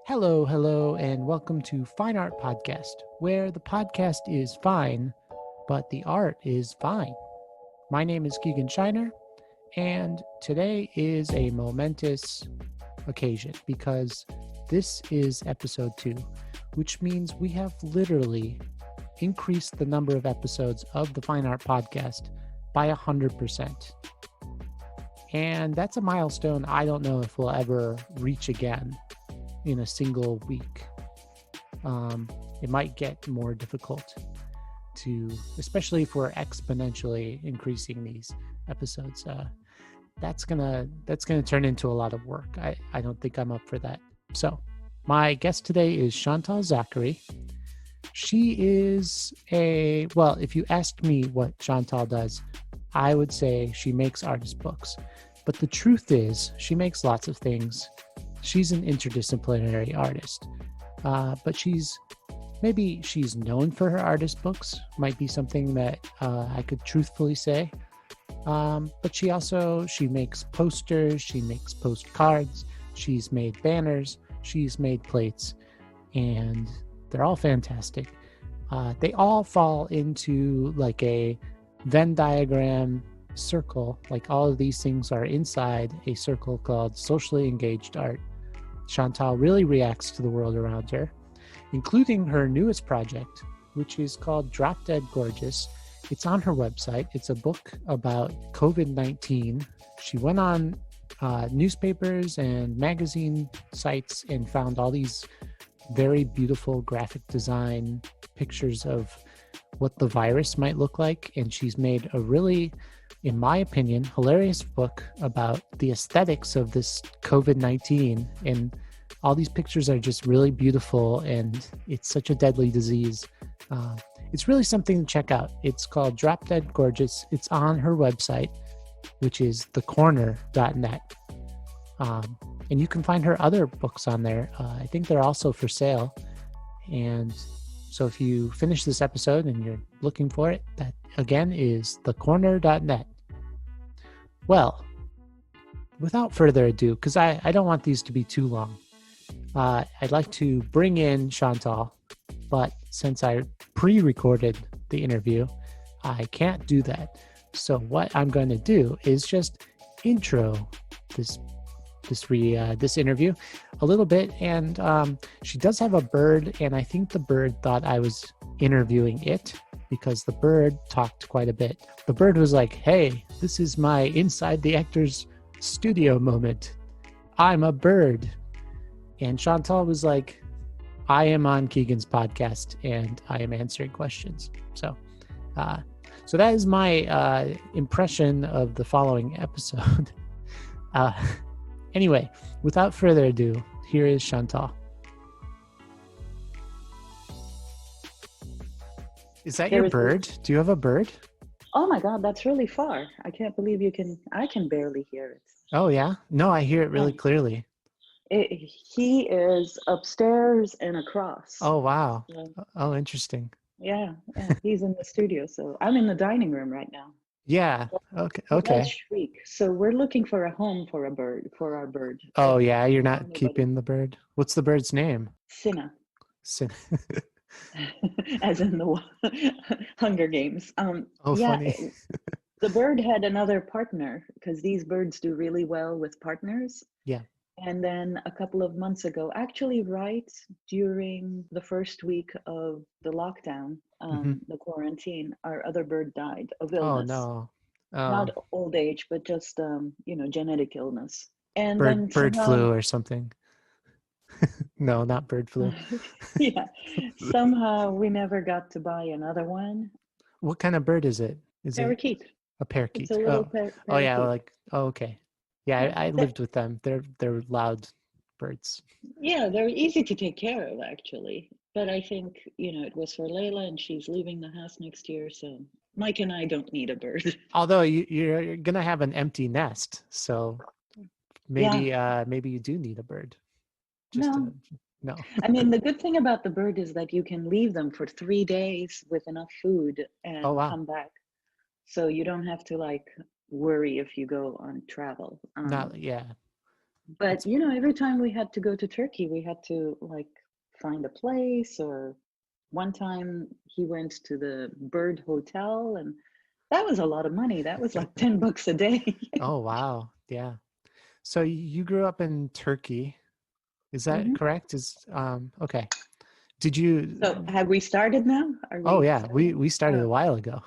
Hello, and welcome to Fine Art Podcast, where the podcast is fine, but the art is fine. My name is Keegan Shiner, and today is a momentous occasion because this is episode 2, which means we have literally increased the number of episodes of the Fine Art Podcast by 100%. And that's a milestone I don't know if we'll ever reach again in a single week. It might get more difficult to, especially if we're exponentially increasing these episodes. That's gonna turn into a lot of work. I don't think I'm up for that. So my guest today is Chantal Zachary. She is if you asked me what Chantal does, I would say she makes artist books. But the truth is, she makes lots of things. She's an interdisciplinary artist, but she's known for her artist books, might be something that I could truthfully say. But she makes posters, she makes postcards, she's made banners, she's made plates, and they're all fantastic. They all fall into like a Venn diagram circle. Like all of these things are inside a circle called socially engaged art. Chantal really reacts to the world around her, including her newest project, which is called Drop Dead Gorgeous. It's on her website. It's a book about COVID-19. She went on newspapers and magazine sites and found all these very beautiful graphic design pictures of what the virus might look like. And she's made a really, in my opinion, hilarious book about the aesthetics of this COVID-19. And all these pictures are just really beautiful, and it's such a deadly disease. It's really something to check out. It's called Drop Dead Gorgeous. It's on her website, which is thecorner.net. And you can find her other books on there. I think they're also for sale. And so if you finish this episode and you're looking for it, that again is thecorner.net. Well, without further ado, because I don't want these to be too long, I'd like to bring in Chantal, but since I pre-recorded the interview, I can't do that. So what I'm going to do is just intro this interview a little bit. And she does have a bird, and I think the bird thought I was interviewing it because the bird talked quite a bit. The bird was like, "Hey, this is my inside the actor's studio moment. I'm a bird." And Chantal was like, "I am on Keegan's podcast and I am answering questions." So that is my impression of the following episode. Anyway, without further ado, here is Chantal. Is that your bird? Do you have a bird? Oh my God, that's really far. I can't believe I can barely hear it. Oh yeah? No, I hear it really clearly. He is upstairs and across. Oh wow. Oh, interesting. Yeah, he's in the studio. So I'm in the dining room right now. Yeah. Okay. Shriek. So we're looking for a home for our bird. Oh yeah, you're not keeping the bird. What's the bird's name? Cinna. As in the Hunger Games. Funny. The bird had another partner because these birds do really well with partners. Yeah. And then a couple of months ago, actually right during the first week of the lockdown, the quarantine, our other bird died of illness. Oh no. Not old age, but just genetic illness. And bird flu or something. No, not bird flu. Yeah. Somehow we never got to buy another one. What kind of bird is it? Parakeet. A parakeet. It's a little parakeet. Oh yeah, okay. Yeah, I lived with them. They're loud birds. Yeah, they're easy to take care of actually. But I think, it was for Layla and she's leaving the house next year, so Mike and I don't need a bird. Although you're gonna have an empty nest, so maybe you do need a bird. No. I mean, the good thing about the bird is that you can leave them for 3 days with enough food and come back. So you don't have to worry if you go on travel. But That's you know, every time we had to go to Turkey, we had to like find a place, or one time he went to the Bird Hotel, and that was a lot of money. That was like $10 a day. oh wow. Yeah. So you grew up in Turkey. Is that Hmm. correct? Okay. Did you So have we started now? Are Oh we yeah, starting? we started Oh, a while ago.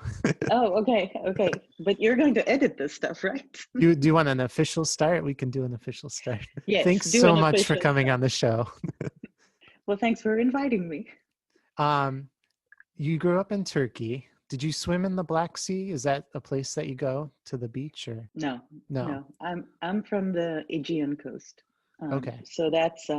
oh, okay, okay. But you're going to edit this stuff, right? Do you want an official start? We can do an official start. Yes, Thanks do so an much for official coming stuff. on the show. Well, thanks for inviting me. Um, you grew up in Turkey. Did you swim in the Black Sea? Is that a place that you go to the beach or No, no? no. I'm from the Aegean coast. Okay. So that's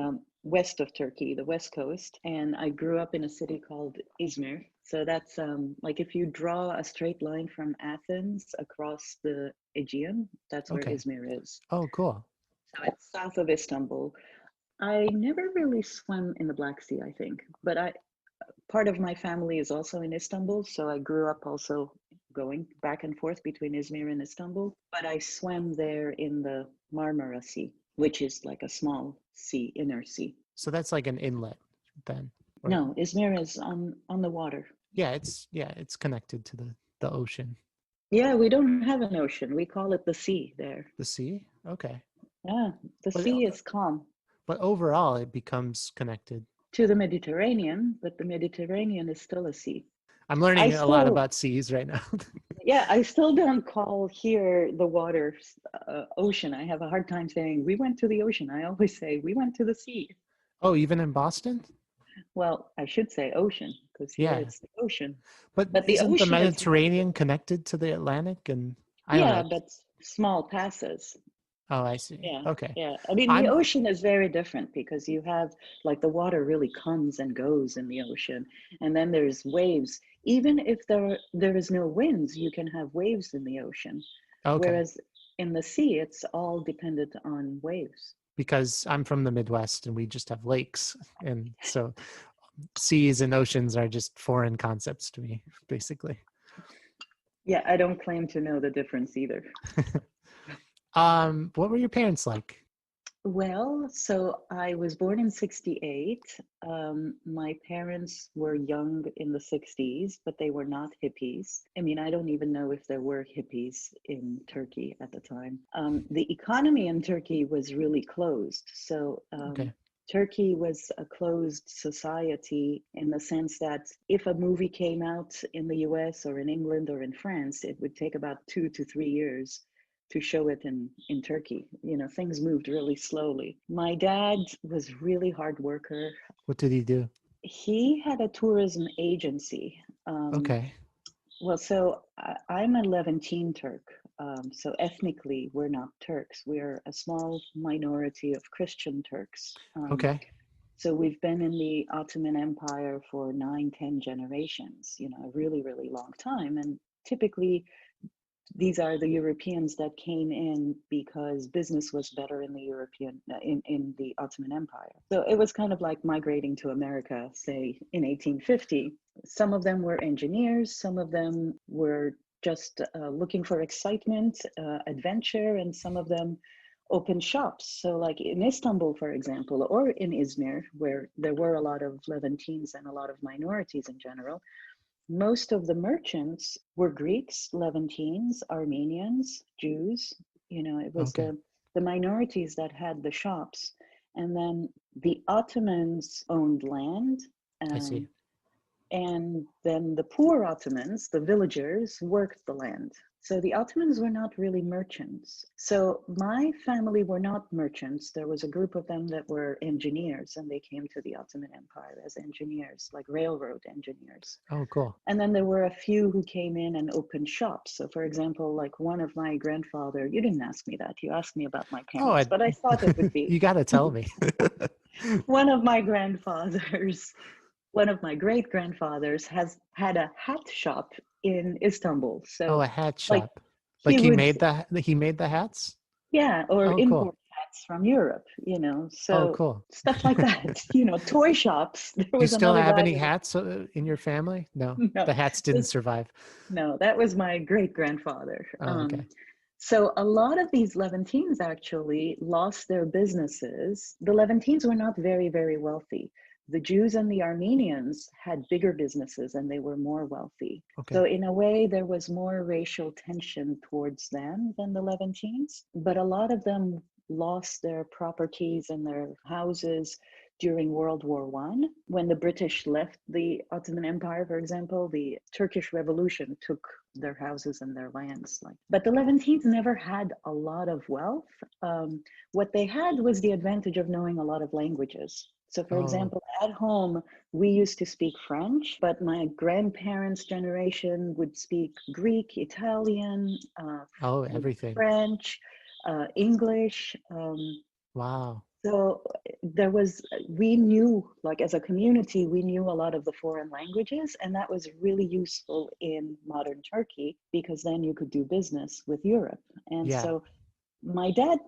west of Turkey, the west coast. And I grew up in a city called Izmir. So that's like if you draw a straight line from Athens across the Aegean, that's where Okay. Izmir is. Oh, cool. So it's south of Istanbul. I never really swam in the Black Sea, I think, but I part of my family is also in Istanbul, so I grew up also going back and forth between Izmir and Istanbul. But I swam there in the Marmara Sea, which is like a small sea, inner sea. So that's like an inlet then. Or No, Izmir is on the water. yeah, it's connected to the ocean. Yeah, we don't have an ocean. We call it the sea there. The sea? Okay. Yeah, the But sea is calm but overall it becomes connected. to the Mediterranean, but the Mediterranean is still a sea. I'm I learning a lot still, about seas right now. yeah, I still don't call here the water ocean. I have a hard time saying we went to the ocean. I always say we went to the sea. Oh, even in Boston? Well, I should say ocean because here Yeah. it's the ocean. But But the isn't the ocean is very Mediterranean different. connected to the Atlantic? And I don't Yeah, know. but small passes. Oh, I see. Yeah, Okay. yeah. I mean, the I'm ocean is very different because you have like the water really comes and goes in the ocean, and then there's waves. Even if there is no winds, you can have waves in the ocean. okay Whereas in the sea, it's all dependent on waves. because I'm from the Midwest and we just have lakes. And so seas and oceans are just foreign concepts to me, basically. Yeah, I don't claim to know the difference either. What were your parents like? Well, so I was born in 68. My parents were young in the 60s, but they were not hippies. I mean, I don't even know if there were hippies in Turkey at the time. The economy in Turkey was really closed. So Okay. Turkey was a closed society in the sense that if a movie came out in the US or in England or in France, it would take about 2 to 3 years to show it in Turkey. You know, things moved really slowly. My dad was really hard worker. What did he do? He had a tourism agency. Okay. Well, so I'm a Levantine Turk. So ethnically, we're not Turks. We're a small minority of Christian Turks. Okay. So we've been in the Ottoman Empire for 9, 10 generations, you know, a really, really long time. And typically, these are the Europeans that came in because business was better in the in the Ottoman Empire. So it was kind of like migrating to America, say in 1850. Some of them were engineers, some of them were just looking for excitement, adventure, and some of them opened shops. So like in Istanbul, for example, or in Izmir, where there were a lot of Levantines and a lot of minorities in general, most of the merchants were Greeks, Levantines, Armenians, Jews. You know, it was Okay. the minorities that had the shops. And then the Ottomans owned land. I see. Um, and then the poor Ottomans, the villagers, worked the land. So the Ottomans were not really merchants. So my family were not merchants. There was a group of them that were engineers, and they came to the Ottoman Empire as engineers, like railroad engineers. Oh, cool. And then there were a few who came in and opened shops. So, for example, like one of my grandfather, you didn't ask me that, you asked me about my Oh, parents, but I thought it would be you got to tell me. one of my grandfathers, one of my great grandfathers has had a hat shop in Istanbul. Oh, So, a hat like, shop. Like he would, he made the hats? yeah, or Oh, cool. import hats from Europe, you know, Oh, so cool. stuff like that, you know, toy shops. There Do you was still another have guy any that was, hats in your family? No, no, the hats didn't survive. no, that was my great grandfather. Oh, okay. So a lot of these Levantines actually lost their businesses. The Levantines were not very, very wealthy. The Jews and the Armenians had bigger businesses and they were more wealthy. Okay. So in a way, there was more racial tension towards them than the Levantines, but a lot of them lost their properties and their houses during World War One. When the British left the Ottoman Empire, for example, the Turkish Revolution took their houses and their lands. But the Levantines never had a lot of wealth. What they had was the advantage of knowing a lot of languages. So, for Oh, example, at home, we used to speak French, but my grandparents' generation would speak Greek, Italian, oh, everything. French, English. Wow. So there was, we knew, like as a community, we knew a lot of the foreign languages, and that was really useful in modern Turkey because then you could do business with Europe. And Yeah. so my dad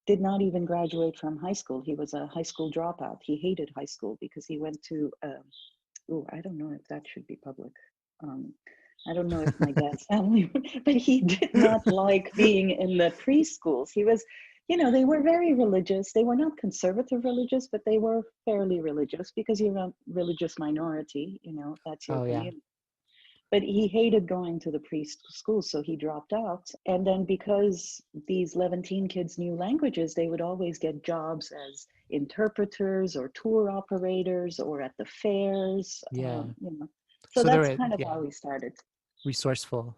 did not even graduate from high school. He was a high school dropout. He hated high school because he went to, I don't know if that should be public. Um, I don't know if my dad's family, but he did not like being in the preschools. He was, they were very religious. They were not conservative religious, but they were fairly religious because you're a religious minority, that's your Oh, yeah. community. But he hated going to the preschool, so he dropped out. And then because these Levantine kids knew languages, they would always get jobs as interpreters or tour operators or at the fairs, Yeah. So So they that's were, kind of yeah, how we started. resourceful.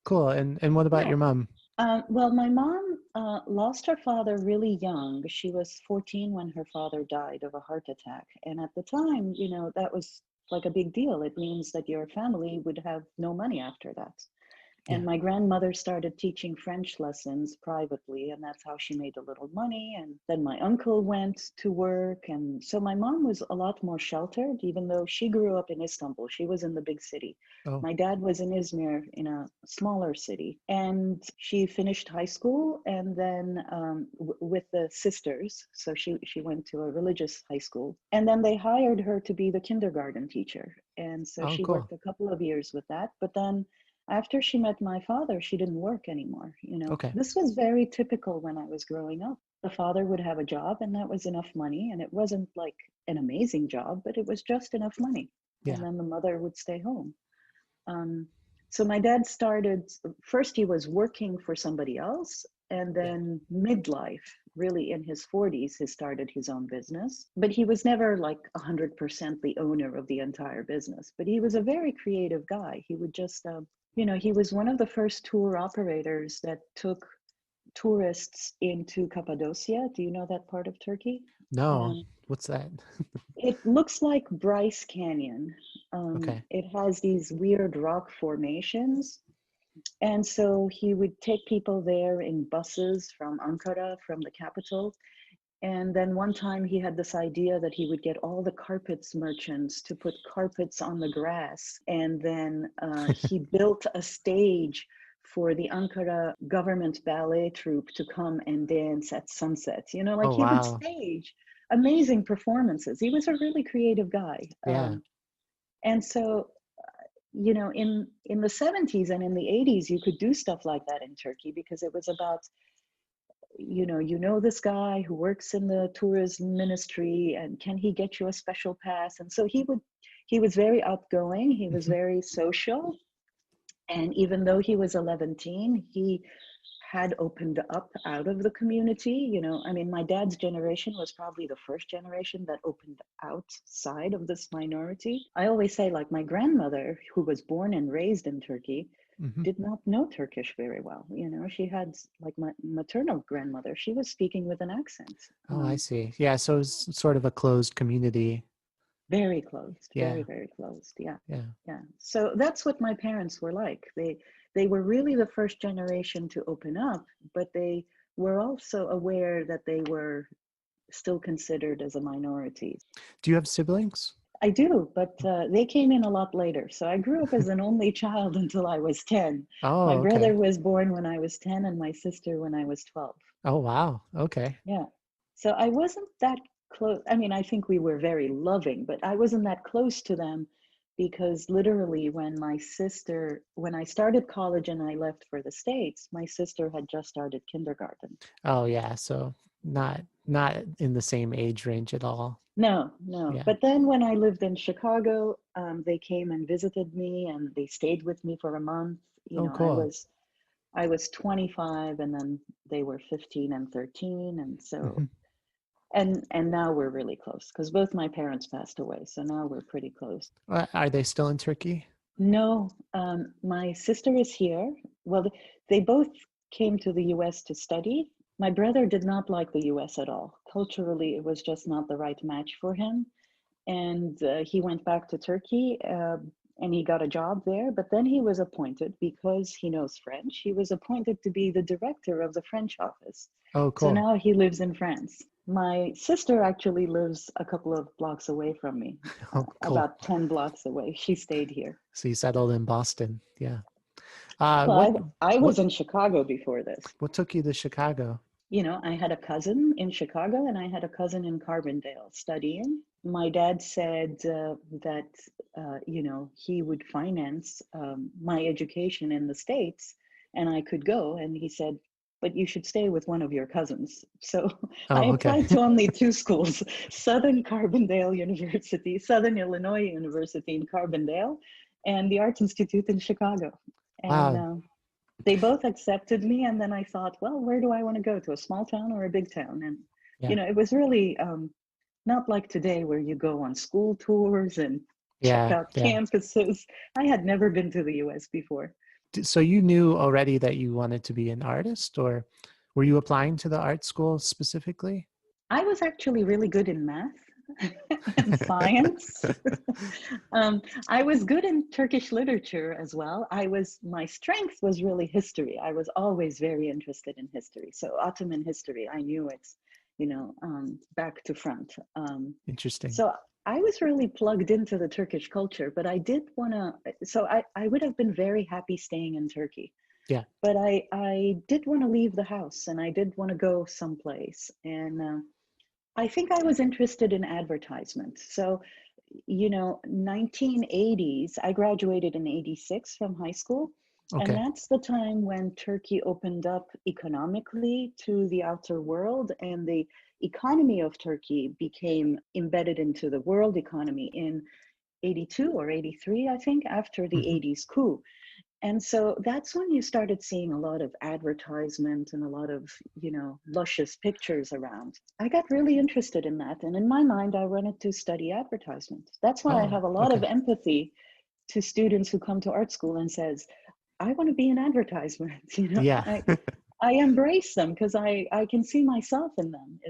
Cool. And what about Yeah. your mom? Well, my mom lost her father really young. She was 14 when her father died of a heart attack. And at the time, that was like a big deal. It means that your family would have no money after that. Yeah. And my grandmother started teaching French lessons privately, and that's how she made a little money. And then my uncle went to work. And so my mom was a lot more sheltered, even though she grew up in Istanbul. She was in the big city. Oh, My dad was in Izmir in a smaller city. And she finished high school and then with the sisters. So she went to a religious high school. And then they hired her to be the kindergarten teacher. And so oh, she cool. worked a couple of years with that. But then after she met my father, she didn't work anymore. Okay. This was very typical when I was growing up. The father would have a job, and that was enough money. And it wasn't like an amazing job, but it was just enough money. And Yeah. then the mother would stay home. Um, so my dad started, first, he was working for somebody else. And Yeah. then midlife, really in his 40s, he started his own business. But he was never like 100% the owner of the entire business. But he was a very creative guy. He would just, he was one of the first tour operators that took tourists into Cappadocia. Do you know that part of Turkey? No. Um, What's that? it looks like Bryce Canyon. Okay. It has these weird rock formations. And so he would take people there in buses from Ankara, from the capital. And then one time he had this idea that he would get all the carpets merchants to put carpets on the grass. And then he built a stage for the Ankara government ballet troupe to come and dance at sunset. Like Oh, he would wow. stage amazing performances. He was a really creative guy. Yeah. And so in the 70s and in the 80s, you could do stuff like that in Turkey because it was about, this guy who works in the tourism ministry, and can he get you a special pass? And so he was very outgoing. He was Mhm. very social. And even though he was 11, he had opened up out of the community. I mean, my dad's generation was probably the first generation that opened outside of this minority. I always say, like, my grandmother, who was born and raised in Turkey, Mhm. did not know Turkish very well. She had, like, my maternal grandmother, she was speaking with an accent. Oh, I see. Yeah. So it's sort of a closed community. Very closed, very, Yeah. very closed. Yeah. Yeah. Yeah. So that's what my parents were like. They were really the first generation to open up, but they were also aware that they were still considered as a minority. Do you have siblings? I do, but they came in a lot later. So I grew up as an only child until I was 10. My Oh, brother okay. was born when I was 10 and my sister when I was 12. Oh, wow. Okay. Yeah. So I wasn't that close. I mean, I think we were very loving, but I wasn't that close to them because literally when I started college and I left for the States, my sister had just started kindergarten. Oh yeah, so not in the same age range at all. No, no. Yeah. But then when I lived in Chicago, they came and visited me and they stayed with me for a month. You Oh, know, cool. I was 25 and then they were 15 and 13. And so, Mhm. and now we're really close because both my parents passed away. So now we're pretty close. Are they still in Turkey? No, my sister is here. Well, they both came to the US to study. My brother did not like the US at all. Culturally, it was just not the right match for him. And he went back to Turkey and he got a job there. But then he was appointed, because he knows French, he was appointed to be the director of the French office. Oh, So cool. now he lives in France. My sister actually lives a couple of blocks away from me, Oh, cool. about 10 blocks away. She stayed here. So you settled in Boston. Yeah. What Well, I what was in Chicago before this. what took you to Chicago? You know, I had a cousin in Chicago and I had a cousin in Carbondale studying. My dad said that, you know, he would finance my education in the States and I could go. And he said, but you should stay with one of your cousins. So I Oh, okay. applied to only two schools, Southern Carbondale University, Southern Illinois University in Carbondale, and the Art Institute in Chicago. And Wow. they both accepted me. And then I thought, well, where do I want to go, to a small town or a big town? And you Yeah. know, it was really not like today where you go on school tours and check Yeah. out Yeah. campuses. I had never been to the US before. So you knew already that you wanted to be an artist, or were you applying to the art school specifically? I was actually really good in math and science. I was good in Turkish literature as well. My strength was really history. I was always very interested in history. So Ottoman history, I knew it, you know, back to front. Interesting. So I was really plugged into the Turkish culture, but I did want to, so I would have been very happy staying in Turkey. Yeah. But I did want to leave the house and I did want to go someplace. And I think I was interested in advertisement. So, you know, 1980s, I graduated in 86 from high school. And Okay. that's the time when Turkey opened up economically to the outer world, and the economy of Turkey became embedded into the world economy in 82 or 83, I think, after the Hmm. 80s coup. And so that's when you started seeing a lot of advertisement and a lot of, you know, luscious pictures around. I got really interested in that. And in my mind, I wanted to study advertisement. That's why I Oh, have a lot of okay. empathy to students who come to art school and says, I want to be in advertisement. You know, Yeah. I embrace them because I can see myself in them.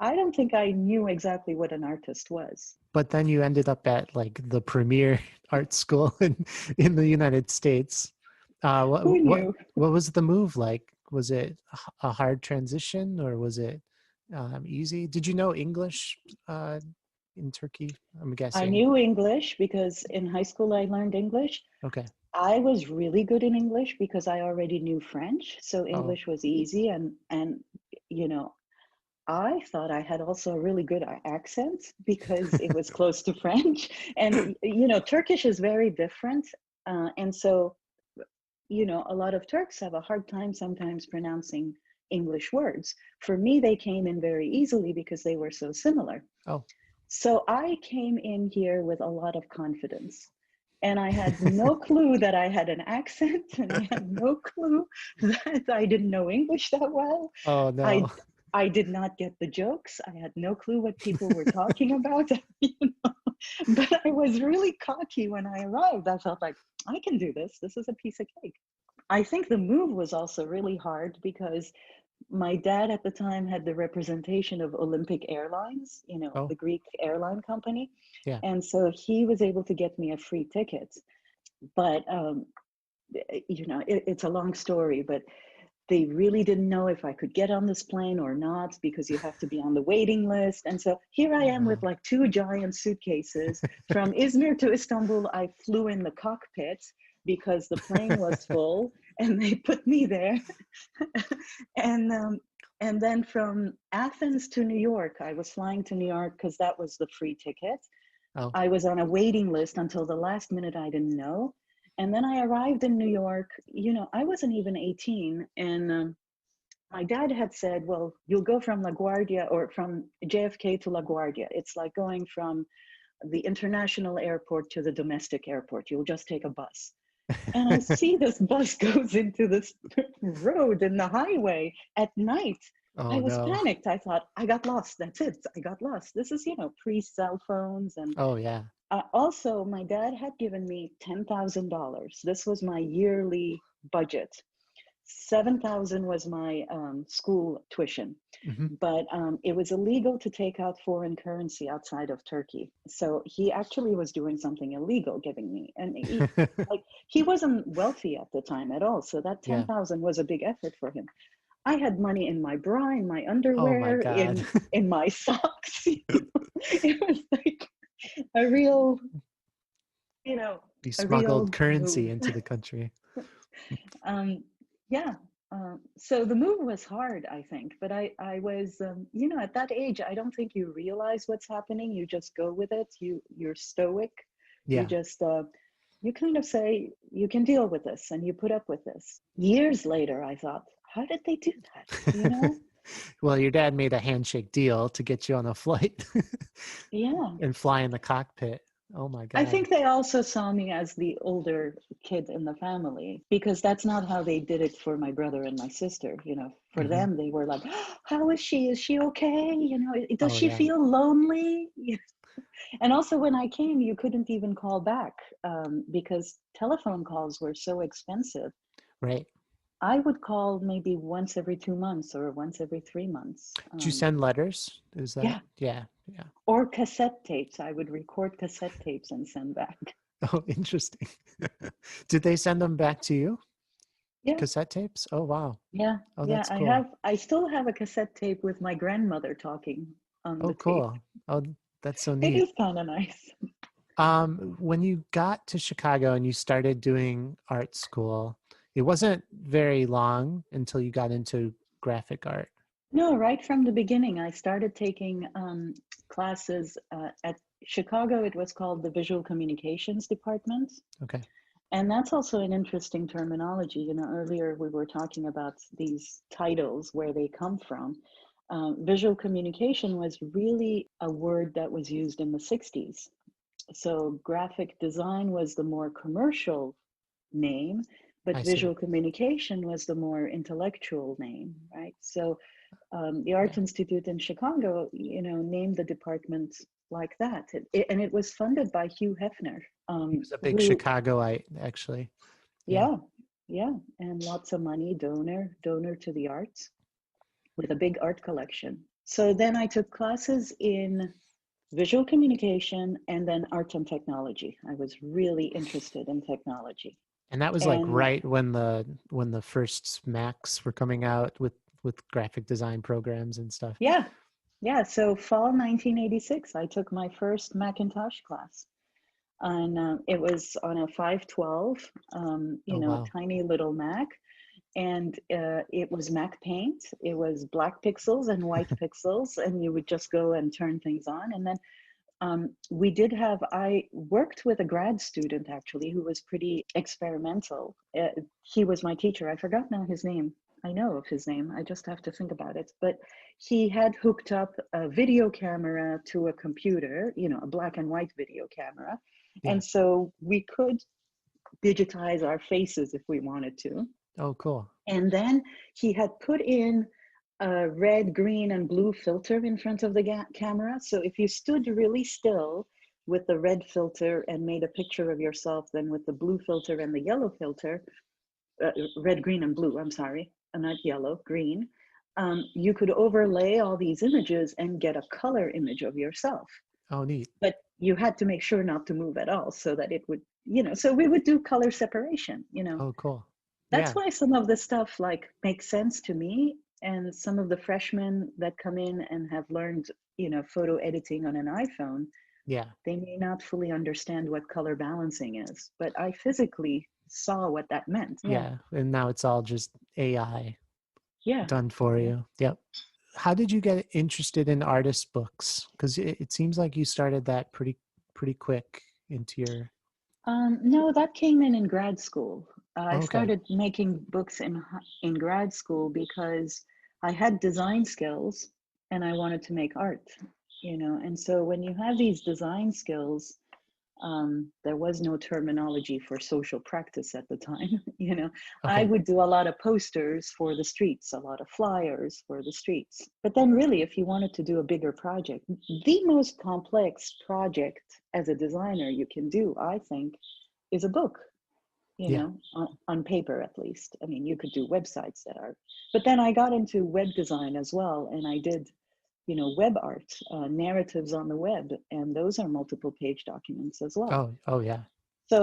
I don't think I knew exactly what an artist was. But then you ended up at like the premier art school in the United States. Uh, Who what what knew? what was the move like? Was it a hard transition, or was it easy? Did you know English in Turkey? I'm I guessing. knew English because in high school I learned English. Okay. I was really good in English because I already knew French, so Oh, English was easy. And you know, I thought I had also a really good accent because it was close to French. And you know, Turkish is very different, and so you know, a lot of Turks have a hard time sometimes pronouncing English words. For me, they came in very easily because they were so similar. oh. So I came in here with a lot of confidence. And I had no clue that I had an accent, and I had no clue that I didn't know English that well. Oh I no. I did not get the jokes. I had no clue what people were talking about. You know? But I was really cocky when I arrived. I felt like I can do this. This is a piece of cake. I think the move was also really hard because my dad at the time had the representation of Olympic Airlines, you know, Oh, the Greek airline company. yeah. And so he was able to get me a free ticket. But, you know, it's a long story, but they really didn't know if I could get on this plane or not because you have to be on the waiting list. And so here I am with Wow. like two giant suitcases. From Izmir to Istanbul, I flew in the cockpit because the plane was full and they put me there. and and then from Athens to New York, I was flying to New York because that was the free ticket. Oh, I was on a waiting list until the last minute. I didn't know. And then I arrived in New York. I wasn't even 18. And my dad had said, well, you'll go from LaGuardia or from JFK to LaGuardia. It's like going from the international airport to the domestic airport. You'll just take a bus. And I see this bus goes into this road in the highway at night. I oh was no. panicked. I thought, I got lost. That's it. I got lost. This is, pre-cell phones. And Oh yeah. also, my dad had given me $10,000. This was my yearly budget. 7,000 was my school tuition, Hmm. but it was illegal to take out foreign currency outside of Turkey. So he actually was doing something illegal giving me, and he wasn't wealthy at the time at all. So that Yeah. 10,000 was a big effort for him. I had money in my bra, in my Oh my underwear, God. in my socks. It was like a real, you know, You a real smuggled currency move. into the country. um, yeah. So the move was hard, I think, but I was, at that age, I don't think you realize what's happening. You just go with it. You're stoic. You Yeah. just, you kind of say, you can deal with this and you put up with this. Years later, I thought, how did they do that? Well, your dad made a handshake deal to get you on a flight Yeah. and fly in the cockpit. Oh my I God. think they also saw me as the older kid in the family because that's not how they did it for my brother and my sister. For Hmm. them, they were like, oh, how is she? Is she okay? Does Oh she yeah. feel lonely? And also, when I came, you couldn't even call back because telephone calls were so expensive. Right. I would call maybe once every 2 months or once every 3 months. Did you send letters? Is that? Yeah. Yeah. Yeah. Or cassette tapes. I would record cassette tapes and send back. Oh, interesting. Did they send them back to you? Yeah. Cassette tapes? Oh, wow. Yeah, Oh, yeah, that's cool. I still have a cassette tape with my grandmother talking on Oh, the tape. cool. Oh, that's so It neat. is kind of nice. When you got to Chicago and you started doing art school, it wasn't very long until you got into graphic art. No, right from the beginning, I started taking classes at Chicago. It was called the Visual Communications Department. Okay. And that's also an interesting terminology. Earlier we were talking about these titles, where they come from. Visual communication was really a word that was used in the 60s. So graphic design was the more commercial name, but I see. visual communication was the more intellectual name, right? So the Art Yeah. Institute in Chicago, named the department like that. And it was funded by Hugh Hefner, He was a big who, Chicagoite, actually. Yeah. yeah, yeah, and lots of money, donor to the arts with a big art collection. So then I took classes in visual communication and then art and technology. I was really interested in technology. And that was like And right when the first Macs were coming out with graphic design programs and stuff. yeah, yeah. So fall 1986, I took my first Macintosh class. And it was on a 512, Oh wow. tiny little Mac. And it was Mac Paint. It was black pixels and white pixels. And you would just go and turn things on. And then I worked with a grad student actually who was pretty experimental. He was my teacher. I forgot now his name. I know of his name. I just have to think about it. But he had hooked up a video camera to a computer, a black and white video camera. Yeah. And so we could digitize our faces if we wanted to. Oh cool. And then he had put in a red, green, and blue filter in front of the camera. So if you stood really still with the red filter and made a picture of yourself, then with the blue filter and the yellow filter, red, green, and blue, I'm sorry, not yellow, green, you could overlay all these images and get a color image of yourself. Oh neat. But you had to make sure not to move at all so that it would, so we would do color separation. Oh cool. That's Yeah. why some of the stuff makes sense to me. And some of the freshmen that come in and have learned, photo editing on an iPhone, Yeah. they may not fully understand what color balancing is, but I physically saw what that meant. Yeah. Yeah. And now it's all just AI Yeah. done for Yeah. you. Yep. How did you get interested in artist books? Because it seems like you started that pretty pretty quick into your? No, that came in grad school. I Oh, okay. started making books in grad school because I had design skills and I wanted to make art, you know. And so when you have these design skills, there was no terminology for social practice at the time. You know, I Okay. would do a lot of posters for the streets, a lot of flyers for the streets. But then, really, if you wanted to do a bigger project, the most complex project as a designer you can do, I think, is a book. You Yeah. know, on paper at least. I mean, you could do websites that are, but then I got into web design as well, and I did, you know, web art, narratives on the web, and those are multiple page documents as well. Oh, oh yeah. So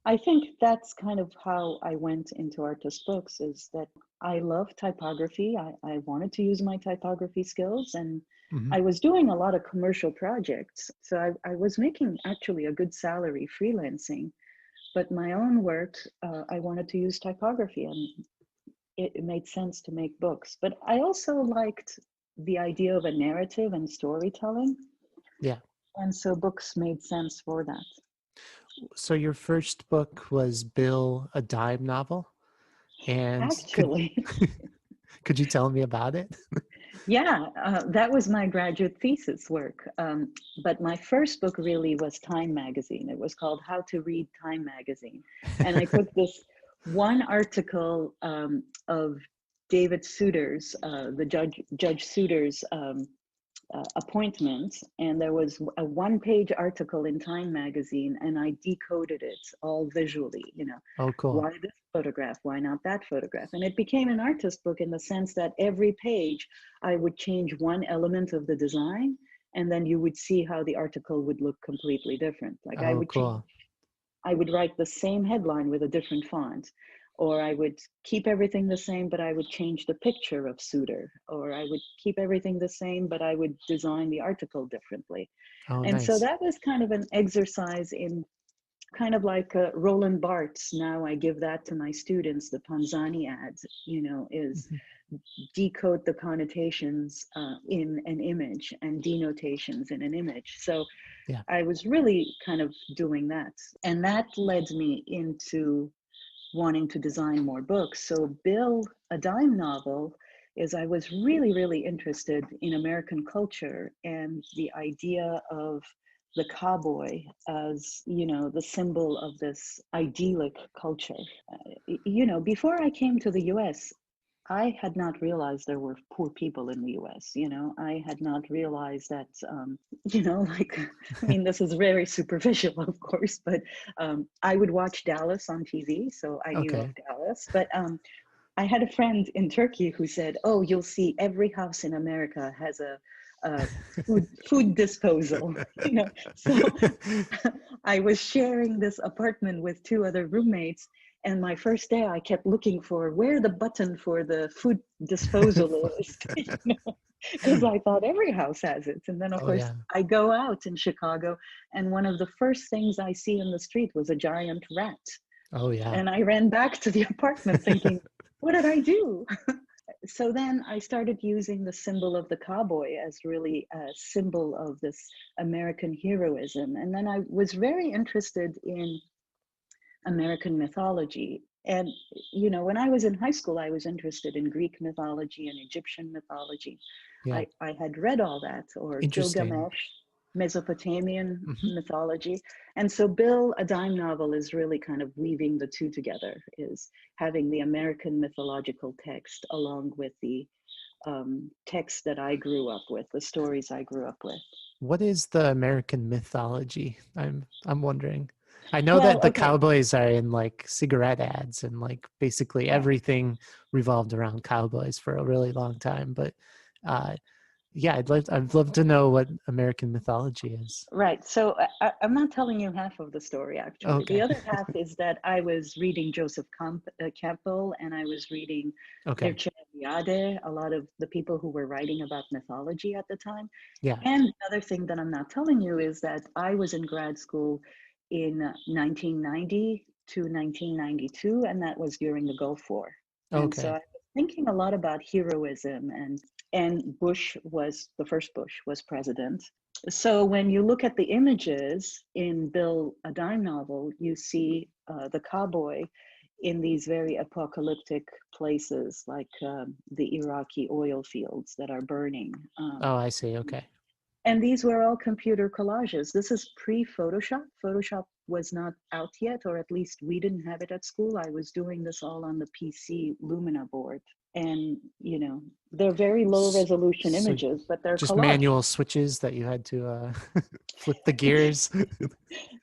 I think that's kind of how I went into artist books, is that I love typography. I wanted to use my typography skills, and Hmm. I was doing a lot of commercial projects. So I was making actually a good salary freelancing, but my own work, I wanted to use typography, and it made sense to make books. But I also liked the idea of a narrative and storytelling. Yeah. And so books made sense for that. So your first book was Bill, a dime novel, and Actually, could you tell me about it? yeah, that was my graduate thesis work. But my first book really was Time Magazine. It was called How to Read Time Magazine. And I took this one article of David Souter's, the Judge Souter's appointment, and there was a one-page article in Time Magazine, and I decoded it all visually, you know, Oh, cool. why this photograph, why not that photograph? And it became an artist book in the sense that every page I would change one element of the design, and then you would see how the article would look completely different. Like Oh, cool. I would write the same headline with a different font, or I would keep everything the same, but I would change the picture of Souter, or I would keep everything the same, but I would design the article differently. Oh, And so nice. that was kind of an exercise in kind of like Roland Barthes. Now I give that to my students, the Panzani ads, you know, is Mhm. decode the connotations in an image and denotations in an image. So Yeah. I was really kind of doing that. And that led me into wanting to design more books. So Bill, a dime novel, is I was really, really interested in American culture and the idea of the cowboy as, you know, the symbol of this idyllic culture. You know, before I came to the US, I had not realized there were poor people in the US. You know, I had not realized that, you know, like, I mean, this is very superficial, of course, but I would watch Dallas on TV. So I knew of Okay. Dallas. But I had a friend in Turkey who said, oh, you'll see every house in America has a food disposal, you know. So I was sharing this apartment with two other roommates. And my first day, I kept looking for where the button for the food disposal is, you know, because I thought every house has it. And then, of Oh, course, yeah. I go out in Chicago, and one of the first things I see in the street was a giant rat. Oh, yeah. And I ran back to the apartment thinking, what did I do? So then I started using the symbol of the cowboy as really a symbol of this American heroism. And then I was very interested in American mythology. And, you know, when I was in high school, I was interested in Greek mythology and Egyptian mythology. Yeah. I had read all that, or Interesting. Gilgamesh, Mesopotamian Hmm. mythology. And so Bill, a dime novel, is really kind of weaving the two together, is having the American mythological text along with the text that I grew up with, the stories I grew up with. What is the American mythology? I'm wondering. I know Well, that the okay, cowboys are in like cigarette ads and like basically right. everything revolved around cowboys for a really long time. But uh, yeah, I'd love to know what American mythology is. Right. So I'm not telling you half of the story, actually. The Okay. other half is that I was reading Joseph Campbell, and I was reading Okay. Mircea Eliade, a lot of the people who were writing about mythology at the time. Yeah. And another thing that I'm not telling you is that I was in grad school in 1990 to 1992, and that was during the Gulf War. And so I Okay. was thinking a lot about heroism, and Bush was the first Bush was president, So when you look at the images in Bill a Dime novel, you see the cowboy in these very apocalyptic places like the Iraqi oil fields that are burning. Oh, I see. Okay. And these were all computer collages. This is pre-Photoshop. Photoshop was not out yet, or at least we didn't have it at school. I was doing this all on the PC Lumina board. And, you know, they're very low resolution So images, but they're just collage. manual switches that you had to flip the gears.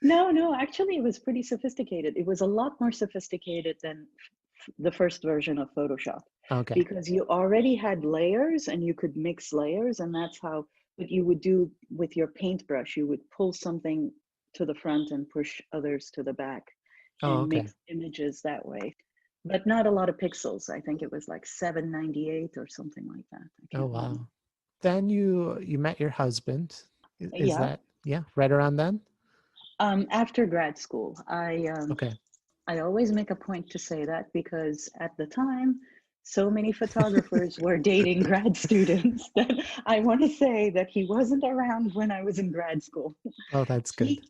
No, actually, it was pretty sophisticated. It was a lot more sophisticated than the first version of Photoshop Okay. because you already had layers and you could mix layers, and that's how what you would do with your paintbrush. You would pull something to the front and push others to the back Oh, and okay. mix images that way. But not a lot of pixels. I think it was like 798 or something like that. I Oh, can't remember. wow. Then you met your husband. Is Yeah. that, yeah, right around then? After grad school, Okay. I always make a point to say that because at the time, so many photographers were dating grad students that I want to say that he wasn't around when I was in grad school. Oh, that's good.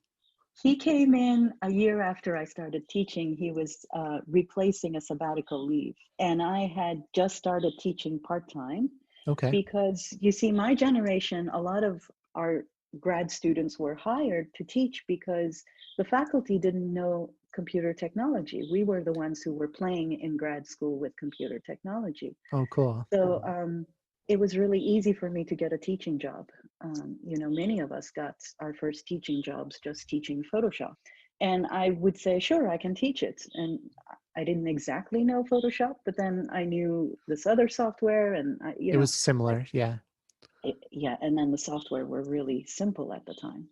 He came in a year after I started teaching. He was replacing a sabbatical leave. And I had just started teaching part-time Okay. because you see, my generation, a lot of our grad students were hired to teach because the faculty didn't know computer technology. We were the ones who were playing in grad school with computer technology. Oh, cool. So it was really easy for me to get a teaching job. You know, many of us got our first teaching jobs just teaching Photoshop. And I would say, sure, I can teach it. And I didn't exactly know Photoshop, but then I knew this other software and, It was similar. Yeah. yeah, and then the software were really simple at the time.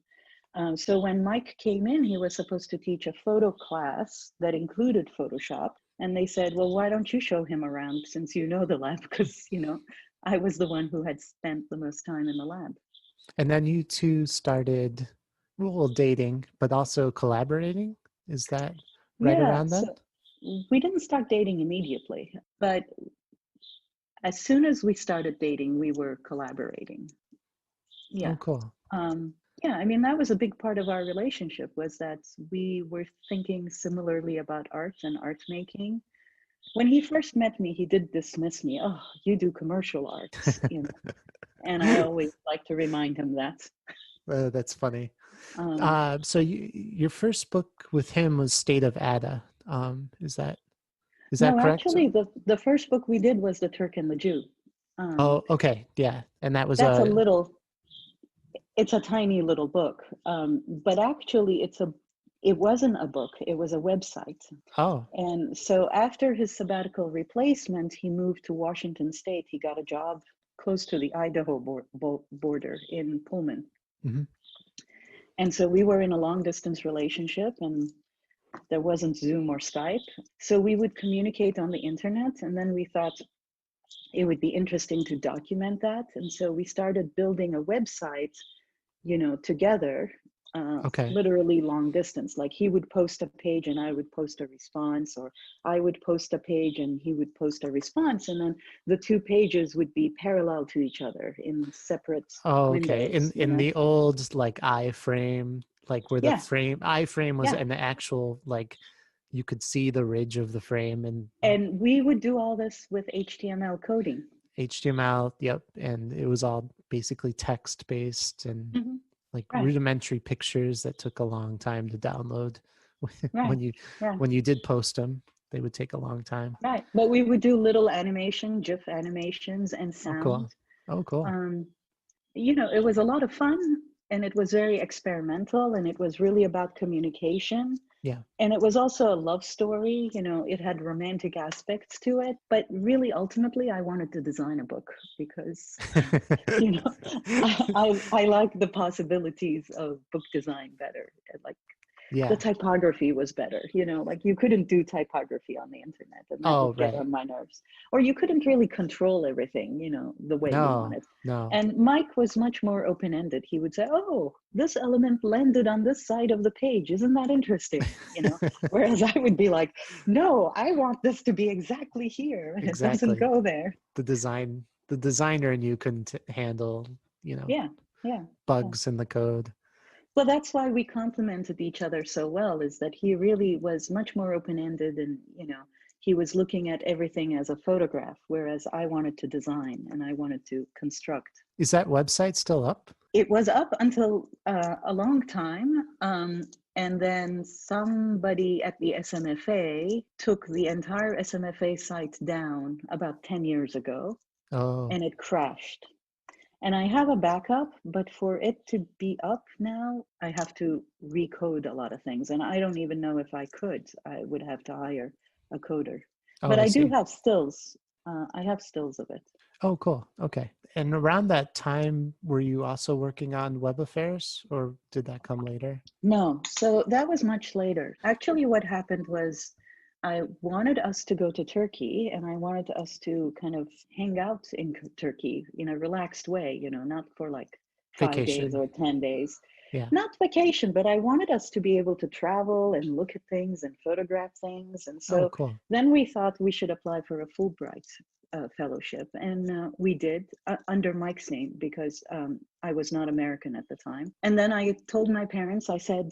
So when Mike came in, he was supposed to teach a photo class that included Photoshop. And they said, well, why don't you show him around since you know the lab? Because, you know, I was the one who had spent the most time in the lab. And then you two started, well, dating, but also collaborating. Is that right Yeah, around so then? we didn't start dating immediately, but as soon as we started dating, we were collaborating. Oh, Yeah. cool. Yeah, I mean, that was a big part of our relationship was that we were thinking similarly about art and art making. When he first met me, he did dismiss me. Oh, you do commercial arts, you know, and I always like to remind him that. That's funny. Um, So your first book with him was State of Ada. Is that no, correct? actually, the first book we did was The Turk and the Jew. Oh, okay. Yeah. And that was That's a little, it's a tiny little book, but actually, it wasn't a book. It was a website. oh, And so after his sabbatical replacement, he moved to Washington State. He got a job close to the Idaho border in Pullman. mhm. And so we were in a long distance relationship and there wasn't Zoom or Skype. So we would communicate on the internet. And then we thought it would be interesting to document that. And so we started building a website, you know, together, Okay. literally long distance. Like he would post a page and I would post a response, or I would post a page and he would post a response. And then the two pages would be parallel to each other in separate Oh, okay. windows, you In know? the old like iframe, like where the Yeah, iframe was yeah. an actual like you could see the ridge of the frame and And we would do all this with HTML coding. HTML. Yep. And it was all basically text based and Hmm. like Right, rudimentary pictures that took a long time to download. right, when you right. when you did post them, they would take a long time. Right. But we would do little animation, GIF animations and Oh, sound. cool. Oh, cool. Um, you know, it was a lot of fun and it was very experimental and it was really about communication. Yeah. And it was also a love story, you know, it had romantic aspects to it. But really, ultimately, I wanted to design a book because, you know, I like the possibilities of book design better. Like the Yeah. typography was better, you know, like you couldn't do typography on the internet and that Oh, would get right. on my nerves, or you couldn't really control everything, you know, the way you No, wanted. no. And Mike was much more open-ended. He would say, oh, this element landed on this side of the page, isn't that interesting, you know? Whereas I would be like, no, I want this to be exactly here and it doesn't Exactly. go there. The designer in you couldn't handle, Yeah, Yeah. Yeah. bugs in the code. Well, that's why we complemented each other so well, is that he really was much more open-ended and, he was looking at everything as a photograph, whereas I wanted to design and I wanted to construct. Is that website still up? It was up until a long time. And then somebody at the SMFA took the entire SMFA site down about 10 years ago, Oh, and it crashed. And I have a backup, but for it to be up now, I have to recode a lot of things. And I don't even know if I could. I would have to hire a coder. oh, But I I do see. have stills. I have stills of it. Oh, cool. Okay. And around that time, were you also working on web affairs, or did that come later? No, so that was much later. Actually, what happened was I wanted us to go to Turkey and I wanted us to kind of hang out in Turkey in a relaxed way, not for like 5 days Vacation. or 10 days. Yeah. Not vacation, but I wanted us to be able to travel and look at things and photograph things. And Oh, so cool. then we thought we should apply for a Fulbright fellowship. And we did under Mike's name because I was not American at the time. And then I told my parents, I said,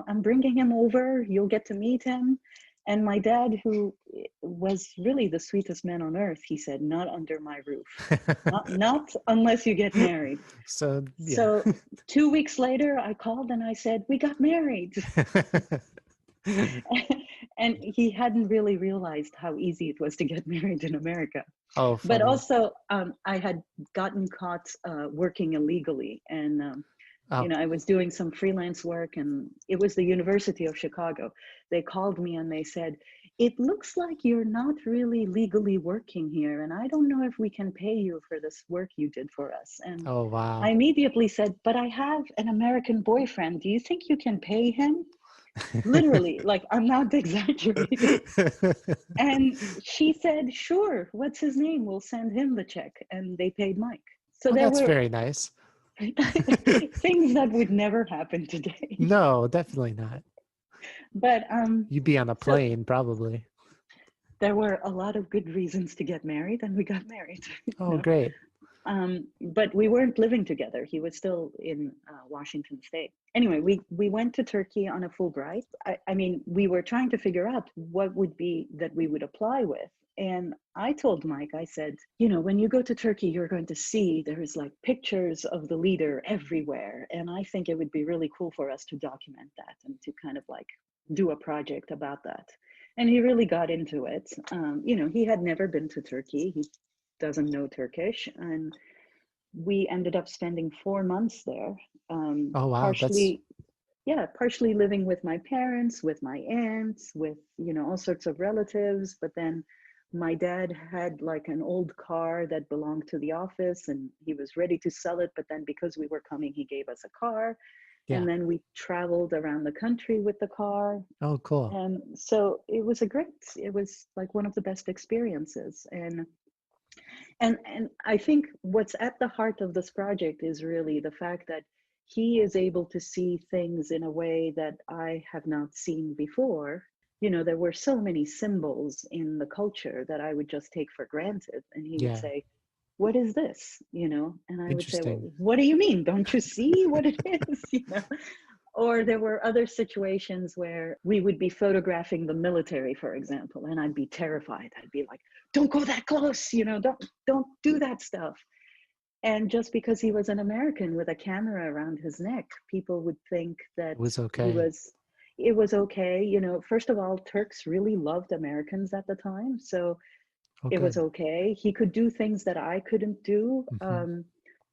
I'm bringing him over. You'll get to meet him. And my dad, who was really the sweetest man on earth, he said, not under my roof. Not unless you get married. So, yeah. So 2 weeks later, I called and I said, we got married. And he hadn't really realized how easy it was to get married in America. Oh, But funny. also, I had gotten caught working illegally. And, Oh, I was doing some freelance work, and it was the University of Chicago. They called me and they said, it looks like you're not really legally working here. And I don't know if we can pay you for this work you did for us. And oh, I wow. immediately said, but I have an American boyfriend. Do you think you can pay him? Literally, like, I'm not exaggerating. And she said, sure, what's his name? We'll send him the check. And they paid Mike. So Oh, there that's were very nice. things that would never happen today. No, definitely not. But You'd be on a so plane, probably. there were a lot of good reasons to get married, and we got married. Oh, great. But we weren't living together. He was still in Washington State. Anyway, we went to Turkey on a Fulbright. I mean, we were trying to figure out what would be that we would apply with. And I told Mike, I said, when you go to Turkey, you're going to see there's like pictures of the leader everywhere. And I think it would be really cool for us to document that and to kind of like do a project about that. And he really got into it. He had never been to Turkey. He doesn't know Turkish. And we ended up spending 4 months there, Oh, wow. That's, partially, yeah, partially living with my parents, with my aunts, with, all sorts of relatives. But then my dad had like an old car that belonged to the office and he was ready to sell it. But then because we were coming, he gave us a car. yeah. And then we traveled around the country with the car. Oh, cool. And so it was like one of the best experiences. And I think what's at the heart of this project is really the fact that he is able to see things in a way that I have not seen before. There were so many symbols in the culture that I would just take for granted. And he would Yeah. say, what is this? And I would say, well, Interesting. what do you mean? Don't you see what it is? Or there were other situations where we would be photographing the military, for example, and I'd be terrified. I'd be like, don't go that close, don't do that stuff. And just because he was an American with a camera around his neck, people would think that It was he okay. was, it was okay. First of all, Turks really loved Americans at the time. So Oh, it was good. okay. He could do things that I couldn't do. Hmm.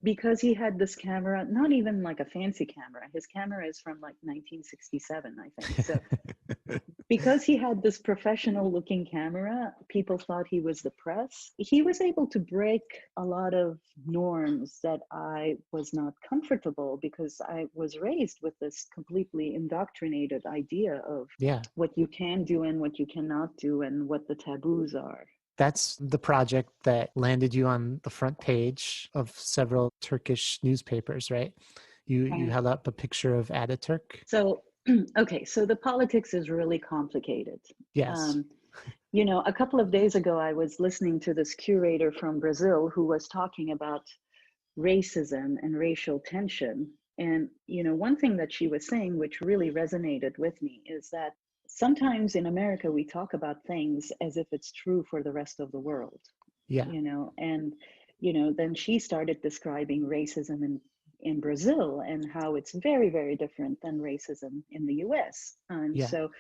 Because he had this camera, not even like a fancy camera. His camera is from like 1967, I think. So because he had this professional looking camera, people thought he was the press. He was able to break a lot of norms that I was not comfortable because I was raised with this completely indoctrinated idea of Yeah. what you can do and what you cannot do and what the taboos are. That's the project that landed you on the front page of several Turkish newspapers, right? You Right. held up a picture of Ataturk. So, okay, so the politics is really complicated. Yes. Um, a couple of days ago, I was listening to this curator from Brazil who was talking about, racism and racial tension. And, one thing that she was saying, which really resonated with me, is that sometimes in America, we talk about things as if it's true for the rest of the world, Yeah. and, then she started describing racism in Brazil and how it's very, very different than racism in the US. And Yeah. so